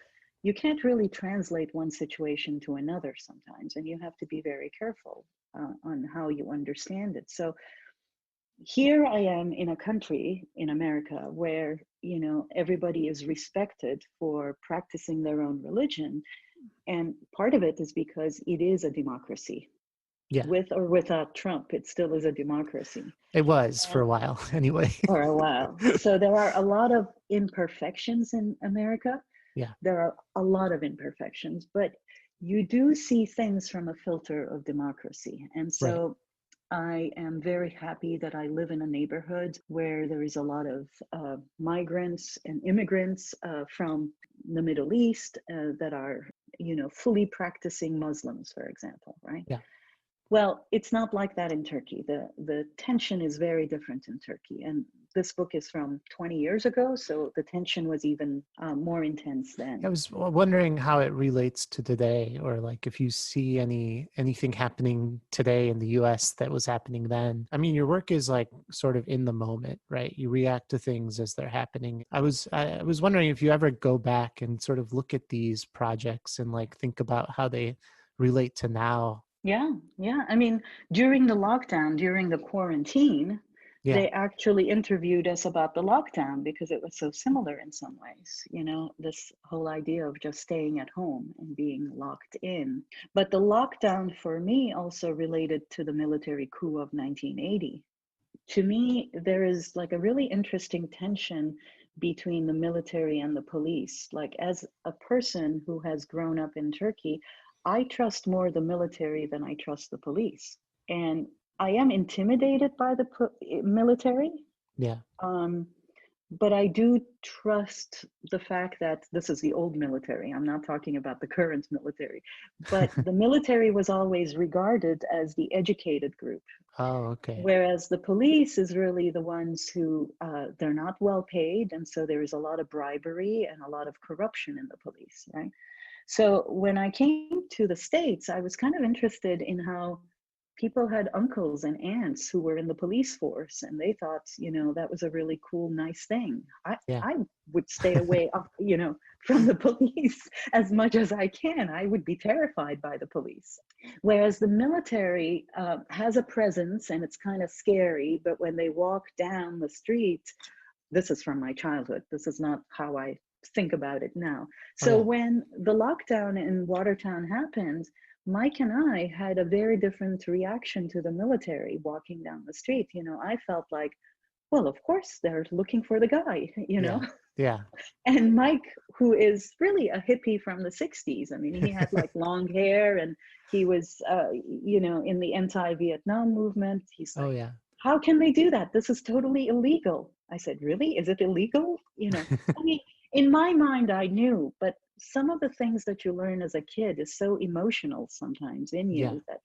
you can't really translate one situation to another sometimes, and you have to be very careful on how you understand it. So here I am in a country in America where, everybody is respected for practicing their own religion. And part of it is because it is a democracy. Yeah. With or without Trump, it still is a democracy. It was for And a while anyway. for a while. So there are a lot of imperfections in America. Yeah. There are a lot of imperfections, but you do see things from a filter of democracy. And Right. so I am very happy that I live in a neighborhood where there is a lot of migrants and immigrants from the Middle East that are, fully practicing Muslims, for example, right? Yeah. Well, it's not like that in Turkey. The tension is very different in Turkey. And this book is from 20 years ago, so the tension was even more intense I then. was wondering how it relates to today, or like if you see anything happening today in the US that was happening then. I mean, your work is like sort of in the moment, right? You react to things as they're happening. I was wondering if you ever go back and sort of look at these projects and like think about how they relate to now. Yeah, yeah. I mean, during the lockdown, during the quarantine, Yeah. they actually interviewed us about the lockdown because it was so similar in some ways, this whole idea of just staying at home and being locked in. But the lockdown for me also related to the military coup of 1980. To me, there is like a really interesting tension between the military and the police. Like, as a person who has grown up in Turkey, I trust more the military than I trust the police. And I am intimidated by the military. Yeah. Um, but I do trust the fact that this is the old military. I'm not talking about the current military, but the military was always regarded as the educated group. Oh, okay. Whereas the police is really the ones who they're not well paid, and so there is a lot of bribery and a lot of corruption in the police, right? So when I came to the States, I was kind of interested in how people had uncles and aunts who were in the police force, and they thought, that was a really cool, nice thing. Yeah. I would stay away, from the police as much as I can. I would be terrified by the police. Whereas the military has a presence and it's kind of scary, but when they walk down the street, this is from my childhood. This is not how I think about it now. Oh, So yeah. when the lockdown in Watertown happened, Mike and I had a very different reaction to the military walking down the street. I felt like, well, of course they're looking for the guy, Yeah. Yeah. And Mike, who is really a hippie from the 60s, I mean, he had like long hair and he was, in the anti-Vietnam movement. He's Oh, like, yeah. how can they do that? This is totally illegal. I said, really? Is it illegal? I mean, in my mind, I knew, but some of the things that you learn as a kid is so emotional sometimes in Yeah. you that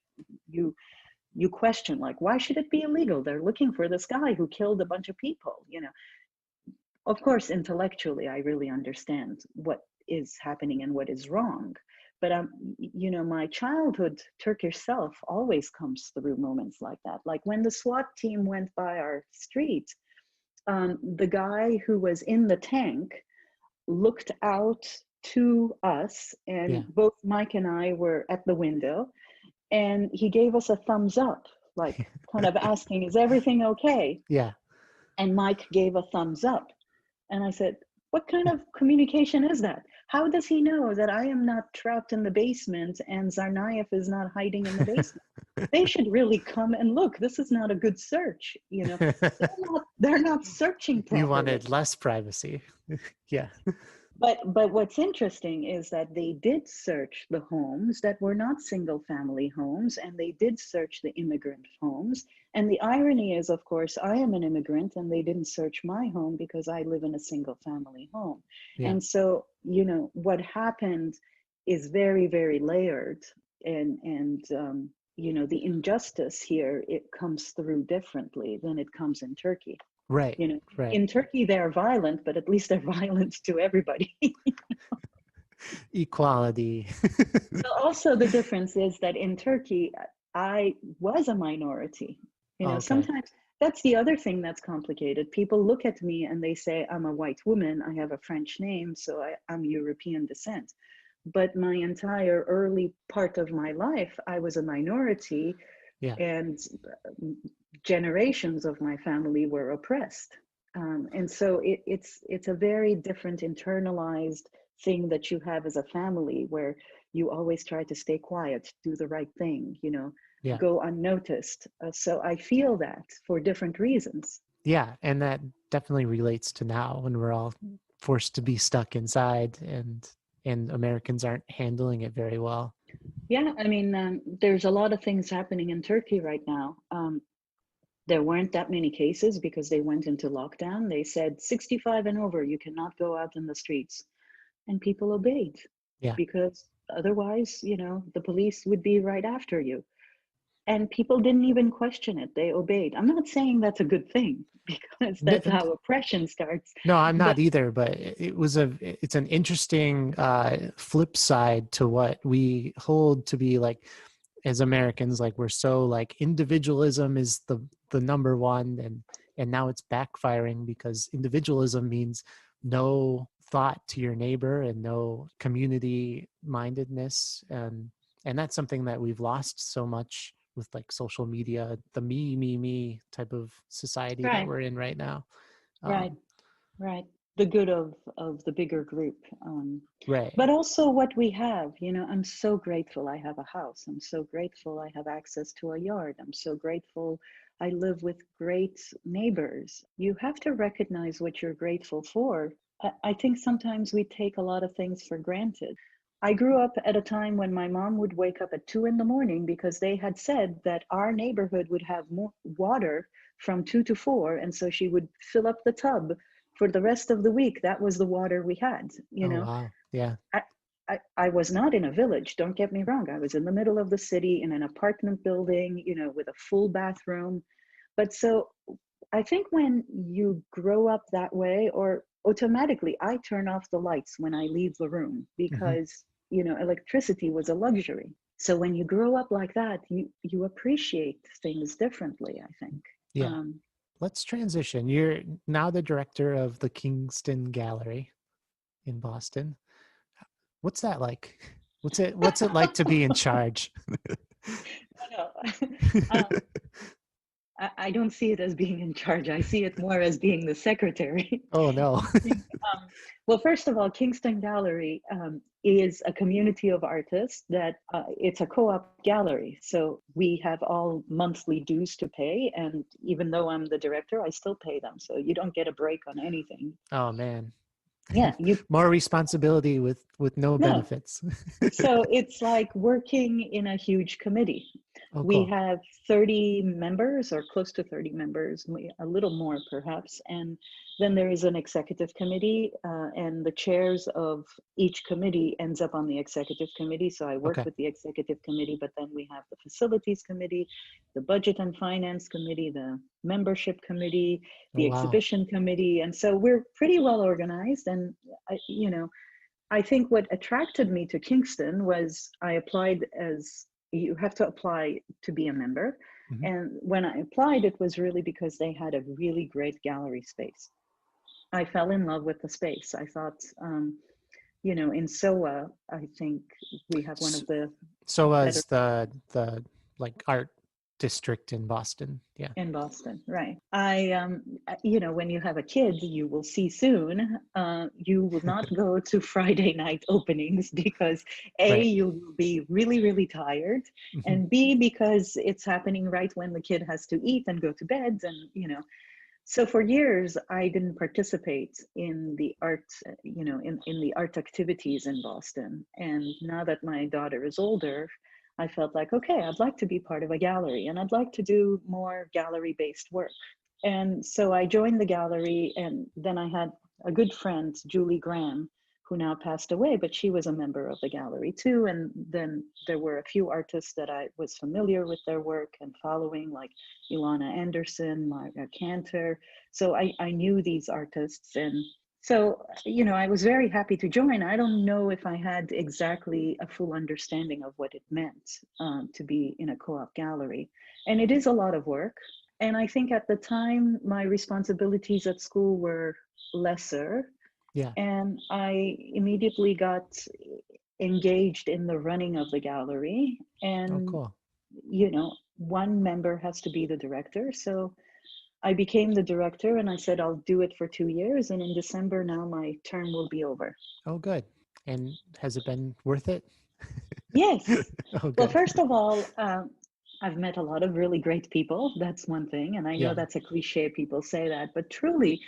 you question, like, why should it be illegal? They're looking for this guy who killed a bunch of people. Of course, intellectually, I really understand what is happening and what is wrong. But my childhood Turkish self always comes through moments like that. Like when the SWAT team went by our street, the guy who was in the tank looked out to us, and Yeah. both Mike and I were at the window, and he gave us a thumbs up, like kind of asking, is everything okay? Yeah. And Mike gave a thumbs up. And I said, what kind of communication is that? How does he know that I am not trapped in the basement and Tsarnaev is not hiding in the basement? They should really come and look. This is not a good search. They're not searching You properly. wanted less privacy. Yeah. But what's interesting is that they did search the homes that were not single family homes, and they did search the immigrant homes. And the irony is, of course, I am an immigrant and they didn't search my home because I live in a single family home. Yeah. And so, what happened is very, very layered. And the injustice here, it comes through differently than it comes in Turkey. Right. You know, Right. in Turkey they're violent, but at least they're violent to everybody. Equality. So also the difference is that in Turkey, I was a minority. Okay. Sometimes that's the other thing that's complicated. People look at me and they say, I'm a white woman, I have a French name, so I'm European descent. But my entire early part of my life, I was a minority, Yeah. and generations of my family were oppressed. And so it's a very different internalized thing that you have as a family, where you always try to stay quiet, do the right thing, Yeah. go unnoticed. So I feel that for different reasons. Yeah. And that definitely relates to now when we're all forced to be stuck inside, and Americans aren't handling it very well. Yeah, I mean, there's a lot of things happening in Turkey right now. There weren't that many cases because they went into lockdown. They said 65 and over, you cannot go out in the streets. And people obeyed, Yeah. because otherwise, the police would be right after you. And people didn't even question it. They obeyed. I'm not saying that's a good thing because that's N- how oppression starts. No, I'm But not either, but it's an interesting flip side to what we hold to be like as Americans. Like, we're so like individualism is the number one, and now it's backfiring because individualism means no thought to your neighbor and no community mindedness, and that's something that we've lost so much with like social media, the me type of society that right, we're in right now. right, um, right. The good of the bigger group. right. But also what we have, I'm so grateful I have a house. I'm so grateful I have access to a yard. I'm so grateful I live with great neighbors. You have to recognize what you're grateful for. I think sometimes we take a lot of things for granted. I grew up at a time when my mom would wake up at 2 in the morning because they had said that our neighborhood would have more water from 2 to 4. And so she would fill up the tub for the rest of the week. That was the water we had, Oh wow. Yeah. I, I was not in a village, don't get me wrong. I was in the middle of the city in an apartment building, with a full bathroom. But so I think when you grow up that way, or automatically, I turn off the lights when I leave the room Hmm. because, electricity was a luxury. So when you grow up like that, you appreciate things differently, I think. Yeah. Um, Let's transition. You're now the director of the Kingston Gallery in Boston. What's that like? What's it like to be in charge? no, I don't see it as being in charge. I see it more as being the secretary. Oh no. I think, well, first of all, Kingston Gallery is a community of artists that it's a co-op gallery. So we have all monthly dues to pay. And even though I'm the director, I still pay them. So you don't get a break on anything. Oh man. Yeah, More responsibility with no no. benefits. So it's like working in a huge committee. Oh We cool. have 30 members, or close to 30 members, a little more perhaps. And then there is an executive committee, and the chairs of each committee ends up on the executive committee. So I work Okay. with the executive committee, but then we have the facilities committee, the budget and finance committee, the membership committee, Oh the wow. exhibition committee. And so we're pretty well organized. And I think what attracted me to Kingston was I applied as, you have to apply to be a member. Hmm. And when I applied, it was really because they had a really great gallery space. I fell in love with the space. I thought, in SOA, I think we have one of the So better was the like art district in Boston. Yeah. in Boston, right? When you have a kid, you will see soon. You will not go to Friday night openings because A, Right. you will be really, really tired, Hmm. and B, because it's happening right when the kid has to eat and go to bed, and So for years, I didn't participate in the art, in the art activities in Boston. And now that my daughter is older, I felt like, okay, I'd like to be part of a gallery and I'd like to do more gallery based work. And so I joined the gallery, and then I had a good friend, Julie Graham, who now passed away, but she was a member of the gallery too. And then there were a few artists that I was familiar with their work and following, like Ilana Anderson, Marga Cantor. So I knew these artists. And so, I was very happy to join. I don't know if I had exactly a full understanding of what it meant to be in a co-op gallery. And it is a lot of work. And I think at the time, my responsibilities at school were lesser, Yeah. and I immediately got engaged in the running of the gallery. Oh, And, cool. one member has to be the director. So I became the director and I said, I'll do it for 2 years. And in December now, my term will be over. Oh, good. And has it been worth it? Yes. Oh, Well, good. first of all, I've met a lot of really great people. That's one thing. And I know Yeah. that's a cliche, people say that, but truly,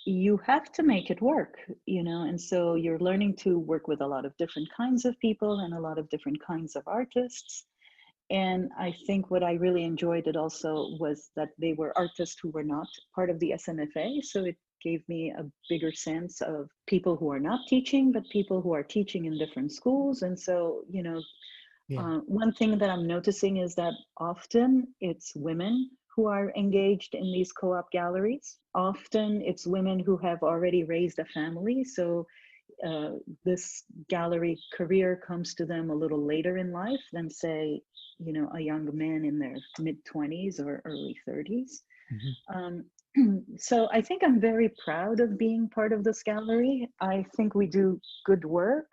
you have to make it work, and so you're learning to work with a lot of different kinds of people and a lot of different kinds of artists. And I think what I really enjoyed it also was that they were artists who were not part of the SNFA. So it gave me a bigger sense of people who are not teaching, but people who are teaching in different schools. And so, Yeah. one thing that I'm noticing is that often it's women who are engaged in these co op galleries. Often it's women who have already raised a family. So uh, this gallery career comes to them a little later in life than, say, a young man in their mid 20s or early 30s. Hmm. Um, so I think I'm very proud of being part of this gallery. I think we do good work.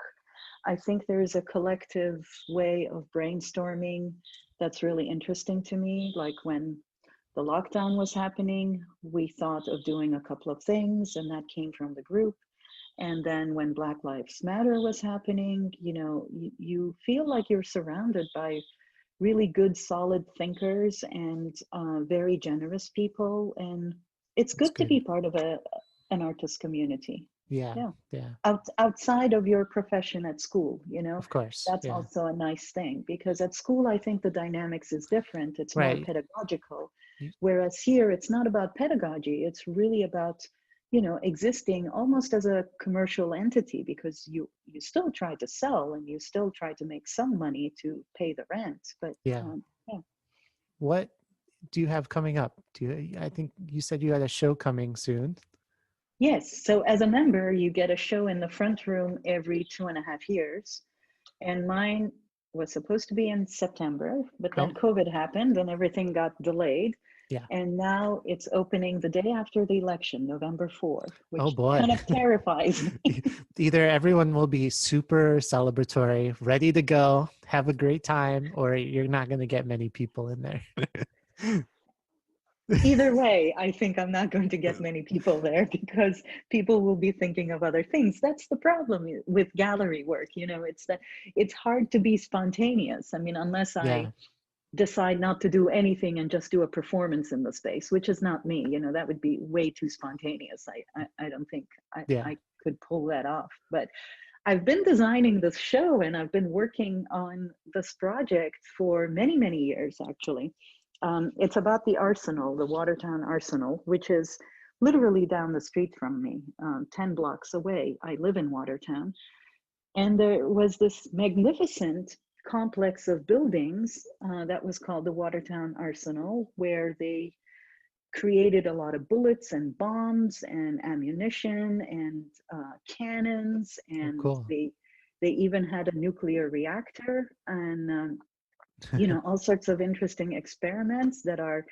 I think there's a collective way of brainstorming that's really interesting to me. Like when the lockdown was happening, we thought of doing a couple of things, and that came from the group. And then when Black Lives Matter was happening, you feel like you're surrounded by really good, solid thinkers and very generous people. And it's That's good to good. be part of an artist community. Yeah. Yeah. Yeah. Outside of your profession at school, Of course. that's Yeah. also a nice thing, because at school, I think the dynamics is different. It's more Right. pedagogical. You- Whereas here, it's not about pedagogy. It's really about, existing almost as a commercial entity, because you still try to sell and you still try to make some money to pay the rent. But Yeah. yeah. What do you have coming up? I think you said you had a show coming soon. Yes. So as a member, you get a show in the front room every 2.5 years. And mine was supposed to be in September, but then Oh, COVID happened and everything got delayed. yeah. And now it's opening the day after the election, November 4th, Oh which boy. kind of terrifies me. Either everyone will be super celebratory, ready to go, have a great time, or you're not going to get many people in there. Either way, I think I'm not going to get many people there because people will be thinking of other things. That's the problem with gallery work. It's that it's hard to be spontaneous. I mean, unless I Yeah. decide not to do anything and just do a performance in the space, which is not me. That would be way too spontaneous. I don't think Yeah. I could pull that off. But I've been designing this show and I've been working on this project for many, many years, actually. It's about the Arsenal, the Watertown Arsenal, which is literally down the street from me, 10 blocks away. I live in Watertown. And there was this magnificent complex of buildings that was called the Watertown Arsenal, where they created a lot of bullets and bombs and ammunition and cannons, Oh, and cool. they even had a nuclear reactor, and all sorts of interesting experiments that are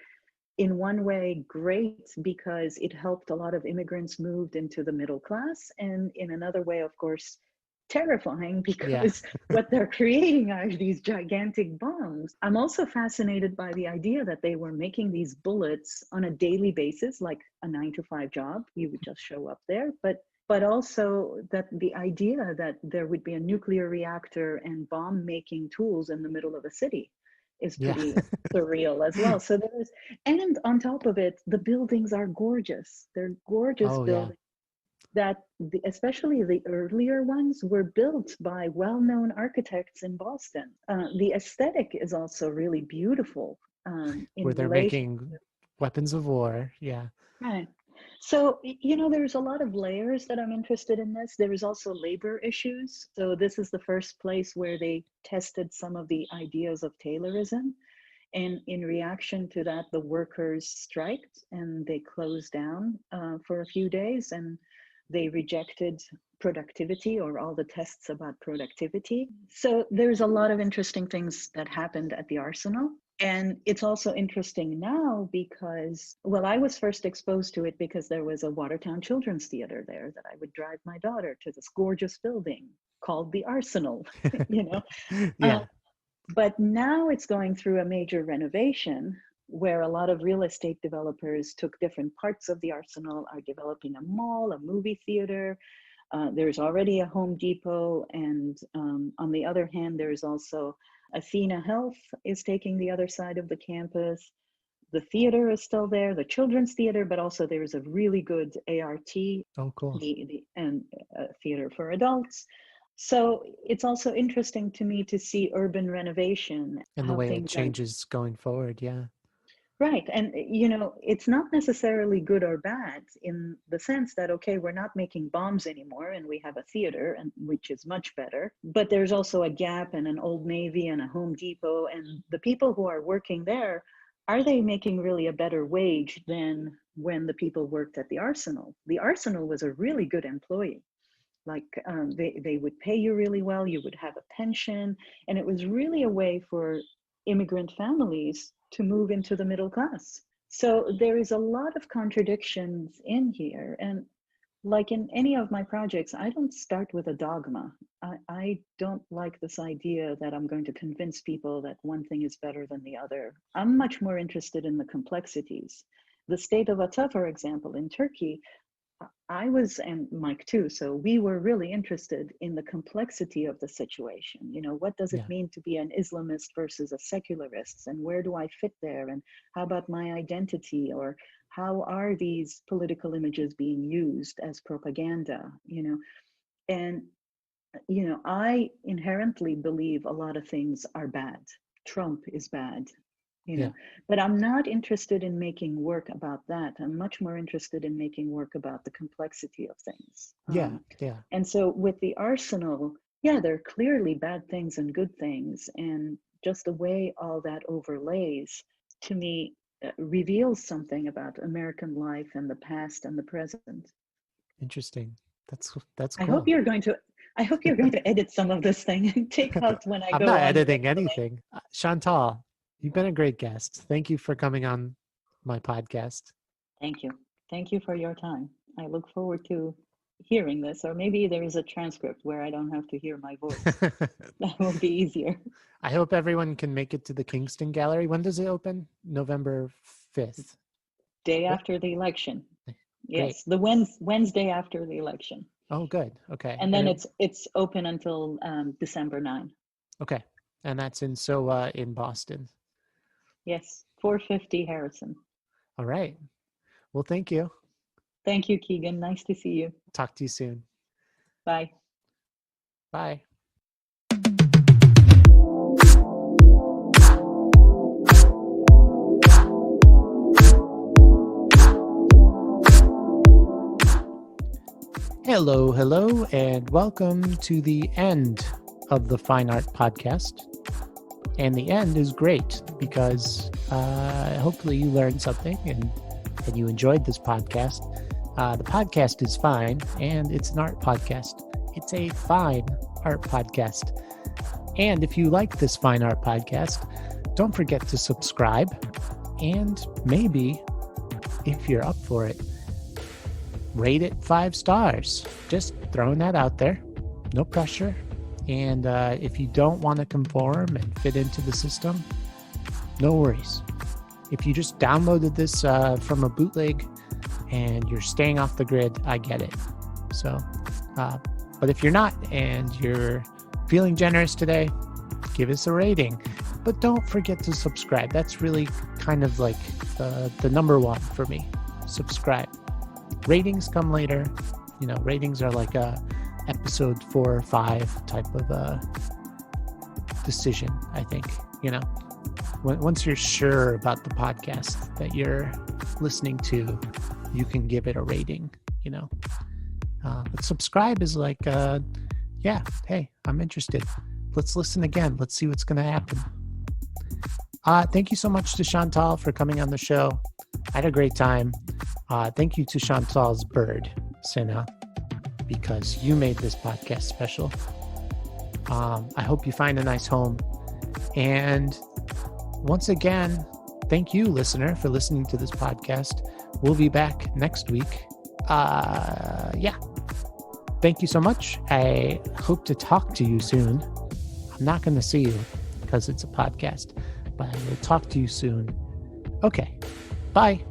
in one way great because it helped a lot of immigrants moved into the middle class, and in another way, of course, terrifying Yeah. because what they're creating are these gigantic bombs. I'm also fascinated by the idea that they were making these bullets on a daily basis, like a 9 to 5 job. You would just show up there, but also that the idea that there would be a nuclear reactor and bomb making tools in the middle of a city is Yeah. pretty surreal as well. So there's, and on top of it, the buildings are gorgeous. They're gorgeous Oh, yeah. buildings that, especially the earlier ones, were built by well-known architects in Boston. The aesthetic is also really beautiful Where in they're relation. making weapons of war. Yeah. Right. So, there's a lot of layers that I'm interested in this. There is also labor issues. So this is the first place where they tested some of the ideas of Taylorism. And in reaction to that, the workers striked and they closed down for a few days, and they rejected productivity or all the tests about productivity. So there's a lot of interesting things that happened at the Arsenal. And it's also interesting now because, well, I was first exposed to it because there was a Watertown Children's Theater there that I would drive my daughter to, this gorgeous building called the Arsenal, Yeah. But now it's going through a major renovation where a lot of real estate developers took different parts of the Arsenal, are developing a mall, a movie theater. There's already a Home Depot. And on the other hand, there's also Athena Health is taking the other side of the campus. The theater is still there, the children's theater, but also there's a really good ART, Oh, cool. and theater for adults. So it's also interesting to me to see urban renovation And the how way it things are. changes going forward. Yeah. Right. And, it's not necessarily good or bad in the sense that, okay, we're not making bombs anymore and we have a theater, and which is much better. But there's also a Gap and an Old Navy and a Home Depot. And the people who are working there, are they making really a better wage than when the people worked at the Arsenal? The Arsenal was a really good employee. Like they would pay you really well, you would have a pension, and it was really a way for immigrant families to move into the middle class. So there is a lot of contradictions in here. And like in any of my projects, I don't start with a dogma. I don't like this idea that I'm going to convince people that one thing is better than the other. I'm much more interested in the complexities. The state of Ata, for example, in Turkey, I was, and Mike too, so we were really interested in the complexity of the situation. What does it Yeah. mean to be an Islamist versus a secularist? And where do I fit there? And how about my identity? Or how are these political images being used as propaganda? And, I inherently believe a lot of things are bad. Trump is bad. Yeah. But I'm not interested in making work about that. I'm much more interested in making work about the complexity of things. Yeah. Yeah. And so with the Arsenal, yeah, there are clearly bad things and good things. And just the way all that overlays, to me, reveals something about American life and the past and the present. Interesting. That's I cool. hope you're going to edit some of this thing and take out when I I'm go not on to editing explain. anything. Chantal, you've been a great guest. Thank you for coming on my podcast. Thank you. Thank you for your time. I look forward to hearing this, or maybe there is a transcript where I don't have to hear my voice. That will be easier. I hope everyone can make it to the Kingston Gallery. When does it open? November 5th. Day Great. after the election. Great. Yes, the Wednesday after the election. Oh, good. Okay. And then it's open until December 9. Okay. And that's in SOA in Boston. Yes, 450 Harrison. All right. Well, thank you. Thank you, Keegan. Nice to see you. Talk to you soon. Bye. Bye. Hello, and welcome to the end of the Fine Art Podcast. And the end is great because hopefully you learned something and you enjoyed this podcast. The podcast is fine, and it's an art podcast. It's a fine art podcast. And if you like this fine art podcast, don't forget to subscribe. And maybe, if you're up for it, rate it 5 stars. Just throwing that out there. No pressure. And if you don't want to conform and fit into the system, no worries. If you just downloaded this from a bootleg and you're staying off the grid, I get it. So, but if you're not and you're feeling generous today, give us a rating. But don't forget to subscribe. That's really kind of like the number one for me. Subscribe. Ratings come later. Ratings are like a episode 4 or 5 type of decision, I think. Once you're sure about the podcast that you're listening to, you can give it a rating, But subscribe is like, yeah, hey, I'm interested. Let's listen again. Let's see what's going to happen. Thank you so much to Chantal for coming on the show. I had a great time. Thank you to Chantal's bird, Sena, because you made this podcast special. I hope you find a nice home. And once again, thank you, listener, for listening to this podcast. We'll be back next week. Yeah. Thank you so much. I hope to talk to you soon. I'm not going to see you because it's a podcast, but I will talk to you soon. Okay. Bye.